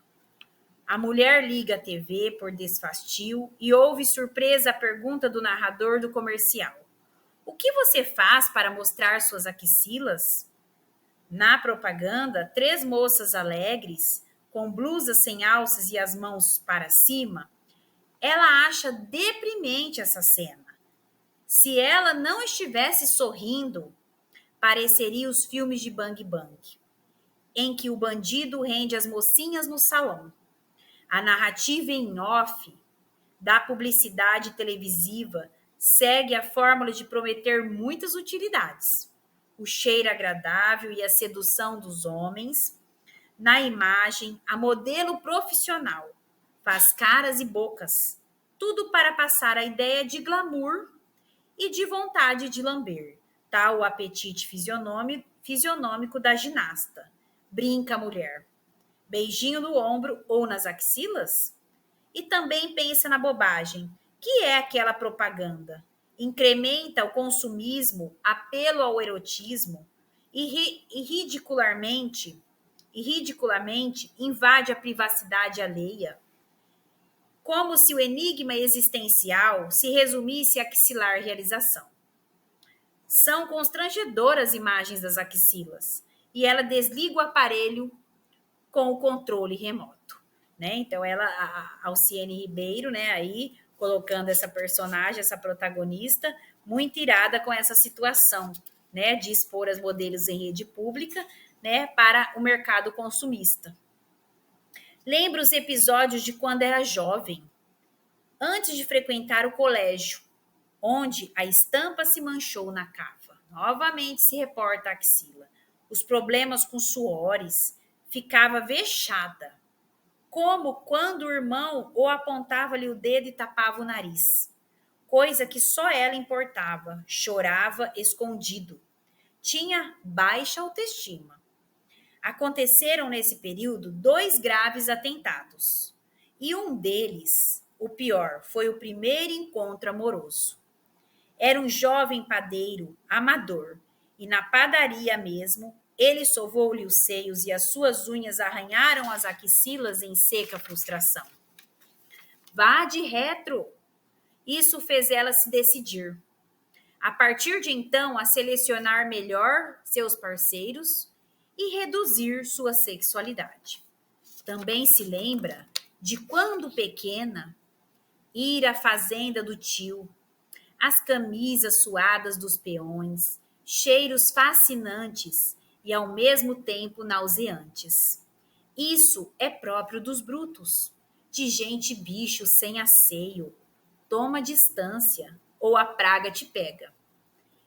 [SPEAKER 1] A mulher liga a TV por desfastio e ouve surpresa a pergunta do narrador do comercial. O que você faz para mostrar suas axilas? Na propaganda, 3 moças alegres, com blusas sem alças e as mãos para cima, ela acha deprimente essa cena. Se ela não estivesse sorrindo, pareceria os filmes de Bang Bang, em que o bandido rende as mocinhas no salão. A narrativa em off da publicidade televisiva segue a fórmula de prometer muitas utilidades. O cheiro agradável e a sedução dos homens. Na imagem, a modelo profissional faz caras e bocas, tudo para passar a ideia de glamour e de vontade de lamber, tal o apetite fisionômico da ginasta. Brinca a mulher. Beijinho no ombro ou nas axilas? E também pensa na bobagem, que é aquela propaganda. Incrementa o consumismo, apelo ao erotismo e ridiculamente invade a privacidade alheia. Como se o enigma existencial se resumisse a axilar realização. São constrangedoras imagens das axilas e ela desliga o aparelho com o controle remoto, né? Então ela, a Alciene Ribeiro, né, aí colocando essa personagem, essa protagonista, muito irada com essa situação, né, de expor as modelos em rede pública, né, para o mercado consumista. Lembra os episódios de quando era jovem, antes de frequentar o colégio, onde a estampa se manchou na cava. Novamente se reporta a axila. Os problemas com suores, ficava vexada, como quando o irmão ou apontava-lhe o dedo e tapava o nariz, coisa que só ela importava, chorava escondido. Tinha baixa autoestima. Aconteceram nesse período 2 graves atentados, e um deles, o pior, foi o primeiro encontro amoroso. Era um jovem padeiro, amador, e na padaria mesmo, ele sovou-lhe os seios e as suas unhas arranharam as axilas em seca frustração. Vá de retro! Isso fez ela se decidir. A partir de então, a selecionar melhor seus parceiros e reduzir sua sexualidade. Também se lembra de quando pequena, ir à fazenda do tio, as camisas suadas dos peões, cheiros fascinantes e ao mesmo tempo nauseantes. Isso é próprio dos brutos, de gente bicho sem asseio. Toma distância, ou a praga te pega.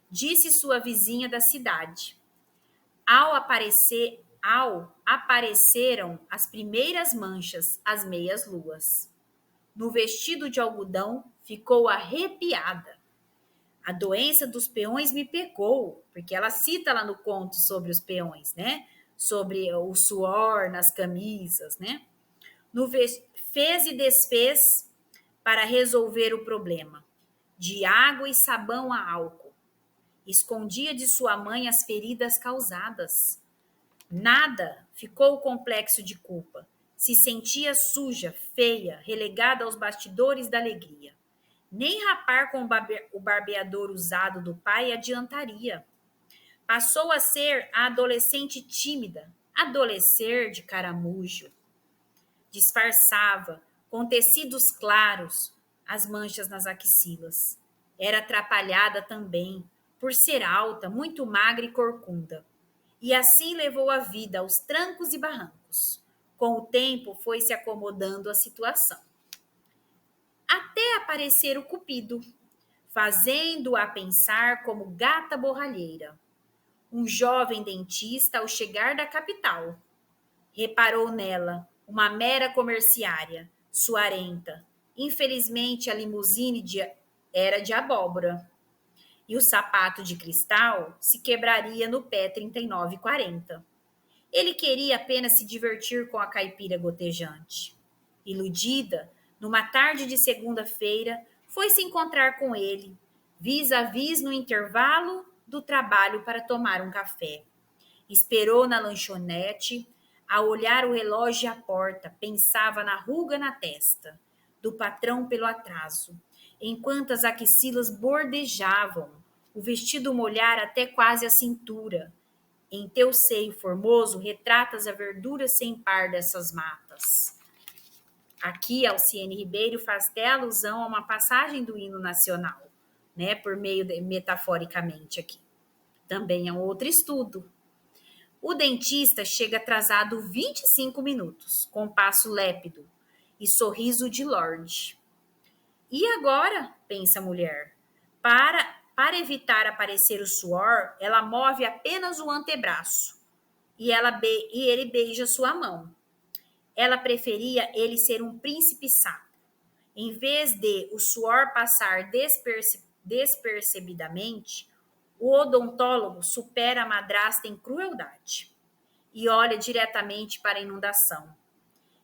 [SPEAKER 1] Disse sua vizinha da cidade. Apareceram as primeiras manchas, as meias luas. No vestido de algodão, ficou arrepiada. A doença dos peões me pegou, porque ela cita lá no conto sobre os peões, né? Sobre o suor nas camisas, né? Fez e desfez para resolver o problema. De água e sabão a álcool. Escondia de sua mãe as feridas causadas. Nada ficou o complexo de culpa. Se sentia suja, feia, relegada aos bastidores da alegria. Nem rapar com o barbeador usado do pai adiantaria. Passou a ser a adolescente tímida, adolescer de caramujo. Disfarçava, com tecidos claros, as manchas nas axilas. Era atrapalhada também, por ser alta, muito magra e corcunda. E assim levou a vida aos trancos e barrancos. Com o tempo foi se acomodando a situação. Até aparecer o Cupido, fazendo-a pensar como gata borralheira. Um jovem dentista ao chegar da capital. Reparou nela, uma mera comerciária, suarenta. Infelizmente, a limusine era de abóbora. E o sapato de cristal se quebraria no pé 39,40. Ele queria apenas se divertir com a caipira gotejante. Iludida, numa tarde de segunda-feira, foi se encontrar com ele, vis a vis no intervalo do trabalho para tomar um café. Esperou na lanchonete, a olhar o relógio à porta, pensava na ruga na testa, do patrão pelo atraso, enquanto as axilas bordejavam, o vestido molhar até quase a cintura. Em teu seio formoso retratas a verdura sem par dessas matas. Aqui, Alciene Ribeiro faz até alusão a uma passagem do hino nacional, né, por meio de, metaforicamente aqui. Também é um outro estudo. O dentista chega atrasado 25 minutos, com passo lépido e sorriso de lorde. E agora, pensa a mulher, para evitar aparecer o suor, ela move apenas o antebraço e ele beija sua mão. Ela preferia ele ser um príncipe sapo. Em vez de o suor passar despercebidamente, o odontólogo supera a madrasta em crueldade e olha diretamente para a inundação.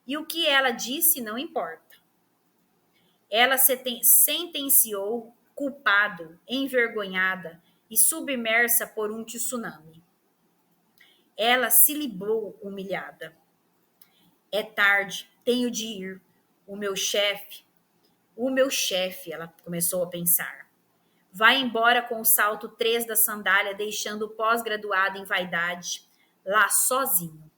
[SPEAKER 1] E o que ela disse não importa. Ela sentenciou culpado, envergonhada e submersa por um tsunami. Ela se librou humilhada. É tarde, tenho de ir. O meu chefe, ela começou a pensar. Vai embora com o salto 3 da sandália, deixando o pós-graduado em vaidade lá sozinho.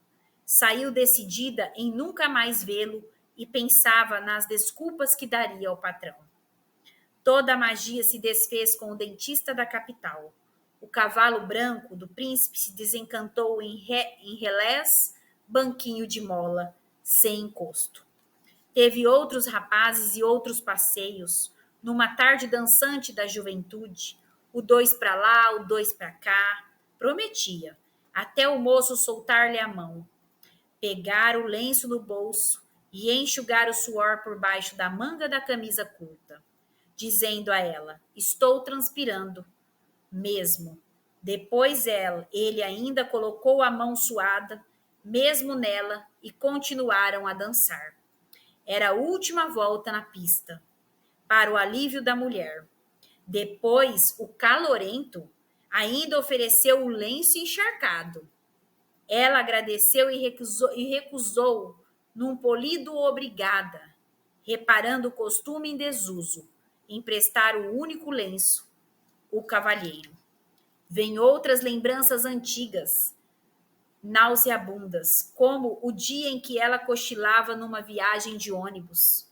[SPEAKER 1] Saiu decidida em nunca mais vê-lo e pensava nas desculpas que daria ao patrão. Toda a magia se desfez com o dentista da capital. O cavalo branco do príncipe se desencantou em relés, banquinho de mola, sem encosto. Teve outros rapazes e outros passeios, numa tarde dançante da juventude, o 2 para lá, o 2 para cá, prometia, até o moço soltar-lhe a mão, pegar o lenço no bolso e enxugar o suor por baixo da manga da camisa curta, dizendo a ela, estou transpirando, mesmo. Depois ele ainda colocou a mão suada, mesmo nela, e continuaram a dançar. Era a última volta na pista, para o alívio da mulher. Depois, o calorento ainda ofereceu o lenço encharcado. Ela agradeceu e recusou num polido obrigada, reparando o costume em desuso, emprestar o único lenço, o cavalheiro. Vêm outras lembranças antigas, nauseabundas, como o dia em que ela cochilava numa viagem de ônibus.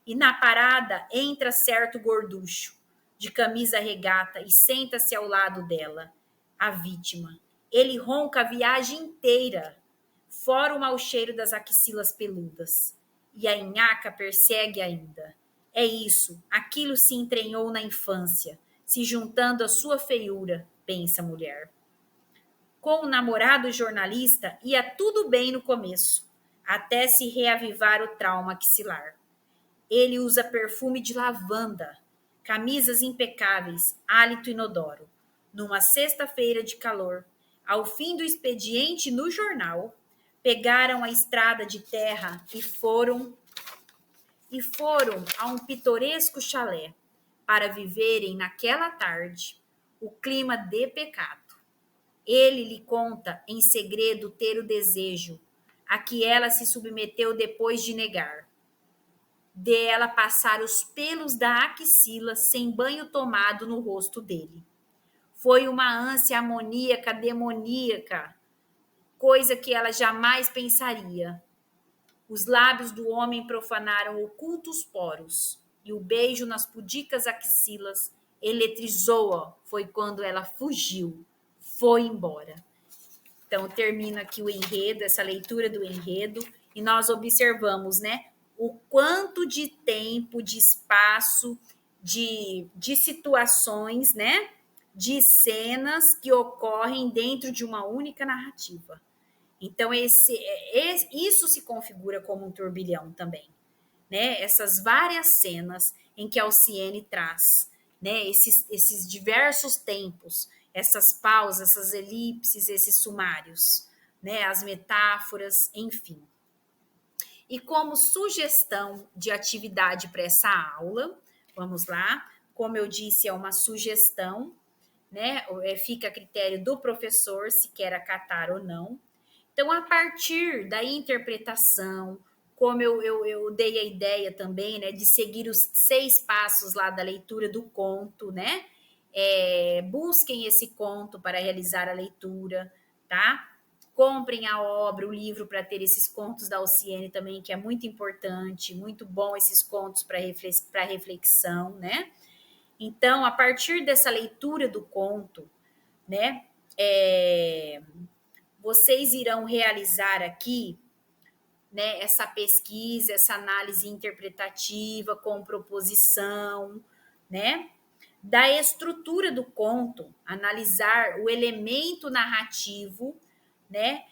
[SPEAKER 1] E na parada entra certo gorducho, de camisa regata, e senta-se ao lado dela, a vítima. Ele ronca a viagem inteira, fora o mau cheiro das axilas peludas. E a nhaca persegue ainda. É isso, aquilo se entranhou na infância, se juntando à sua feiura, pensa a mulher. Com o namorado jornalista ia tudo bem no começo, até se reavivar o trauma axilar. Ele usa perfume de lavanda, camisas impecáveis, hálito inodoro. Numa sexta-feira de calor, ao fim do expediente no jornal, pegaram a estrada de terra e foram a um pitoresco chalé para viverem naquela tarde o clima de pecado. Ele lhe conta em segredo ter o desejo a que ela se submeteu depois de negar. De ela passar os pelos da axila sem banho tomado no rosto dele. Foi uma ânsia amoníaca, demoníaca, coisa que ela jamais pensaria. Os lábios do homem profanaram ocultos poros, e o beijo nas pudicas axilas eletrizou-a. Foi quando ela fugiu, foi embora. Então, termina aqui o enredo, essa leitura do enredo, e nós observamos, né, o quanto de tempo, de espaço, de situações, né, de cenas que ocorrem dentro de uma única narrativa. Então, isso se configura como um turbilhão também, né? Essas várias cenas em que Alcione traz, né? Esses diversos tempos, essas pausas, essas elipses, esses sumários, né? As metáforas, enfim. E como sugestão de atividade para essa aula, vamos lá, como eu disse, é uma sugestão, né? Fica a critério do professor se quer acatar ou não. Então, a partir da interpretação, como eu dei a ideia também, né, de seguir os 6 passos lá da leitura do conto, né? Busquem esse conto para realizar a leitura, tá? Comprem a obra, o livro, para ter esses contos da Alcione também, que é muito importante, muito bom esses contos para reflexão, né? Então, a partir dessa leitura do conto, né, vocês irão realizar aqui, né, essa pesquisa, essa análise interpretativa com proposição, né, da estrutura do conto, analisar o elemento narrativo, né,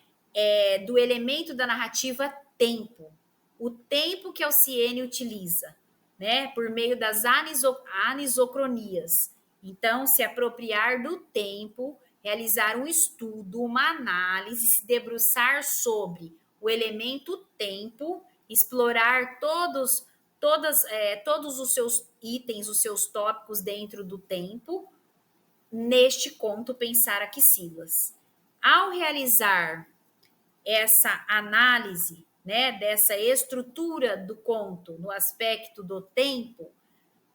[SPEAKER 1] do elemento da narrativa tempo, o tempo que Alcione utiliza, né, por meio das anisocronias. Então, se apropriar do tempo, realizar um estudo, uma análise, se debruçar sobre o elemento tempo, explorar todos os seus itens, os seus tópicos dentro do tempo, neste conto Pensar Axilas. Ao realizar essa análise, né, dessa estrutura do conto no aspecto do tempo,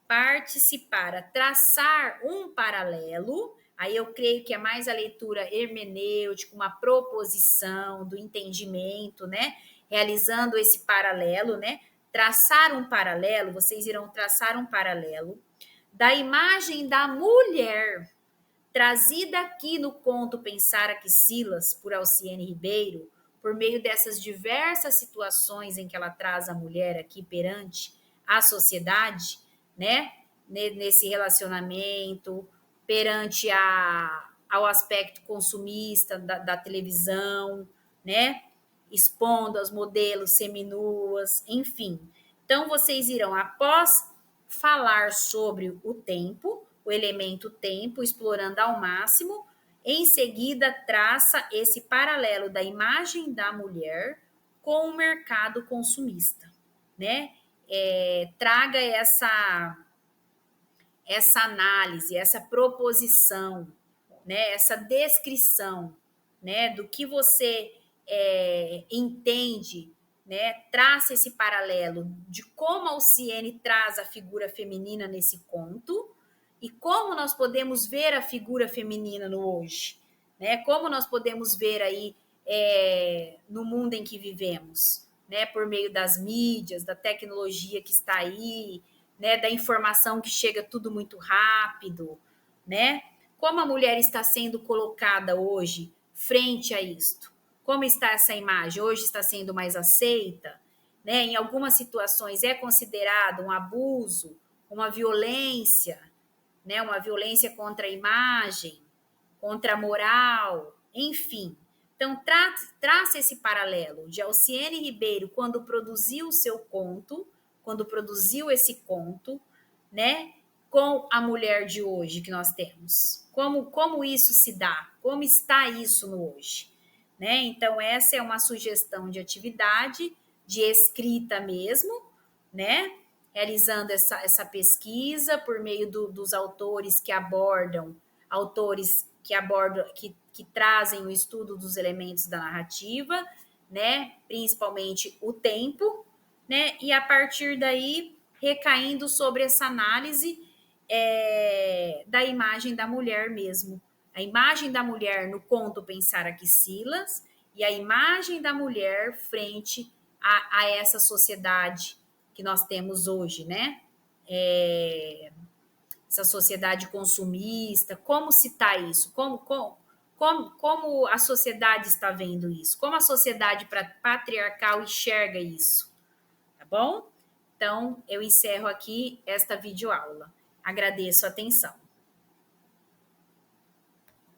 [SPEAKER 1] parte-se para traçar um paralelo. Aí eu creio que é mais a leitura hermenêutica, uma proposição do entendimento, né? Realizando esse paralelo, né? Traçar um paralelo, vocês irão traçar um paralelo da imagem da mulher trazida aqui no conto Pensar Axilas, por Alcione Ribeiro, por meio dessas diversas situações em que ela traz a mulher aqui perante a sociedade, né? Nesse relacionamento, perante ao aspecto consumista da televisão, né? Expondo as modelos seminuas, enfim. Então, vocês irão, após falar sobre o tempo, o elemento tempo, explorando ao máximo, em seguida traça esse paralelo da imagem da mulher com o mercado consumista, né? Traga essa análise, essa proposição, né? Essa descrição, né? Do que você entende, né? Traça esse paralelo de como a Alcione traz a figura feminina nesse conto e como nós podemos ver a figura feminina no hoje, né? Como nós podemos ver aí no mundo em que vivemos, né? Por meio das mídias, da tecnologia que está aí, né? Da informação que chega tudo muito rápido, né? Como a mulher está sendo colocada hoje frente a isto? Como está essa imagem? Hoje está sendo mais aceita, né? Em algumas situações é considerado um abuso, uma violência, né? Uma violência contra a imagem, contra a moral, enfim. Então, traça esse paralelo de Alcione Ribeiro quando produziu o seu conto, quando produziu esse conto, né? Com a mulher de hoje que nós temos. Como isso se dá? Como está isso no hoje? Né? Então, essa é uma sugestão de atividade, de escrita mesmo, né? Realizando essa pesquisa por meio dos autores que abordam que trazem o estudo dos elementos da narrativa, né? Principalmente o tempo, né? E a partir daí recaindo sobre essa análise da imagem da mulher mesmo. A imagem da mulher no conto Pensar Aqui Silas e a imagem da mulher frente a essa sociedade que nós temos hoje, né? Essa sociedade consumista, como citar isso? Como a sociedade está vendo isso? Como a sociedade patriarcal enxerga isso? Tá bom? Então, eu encerro aqui esta videoaula. Agradeço a atenção.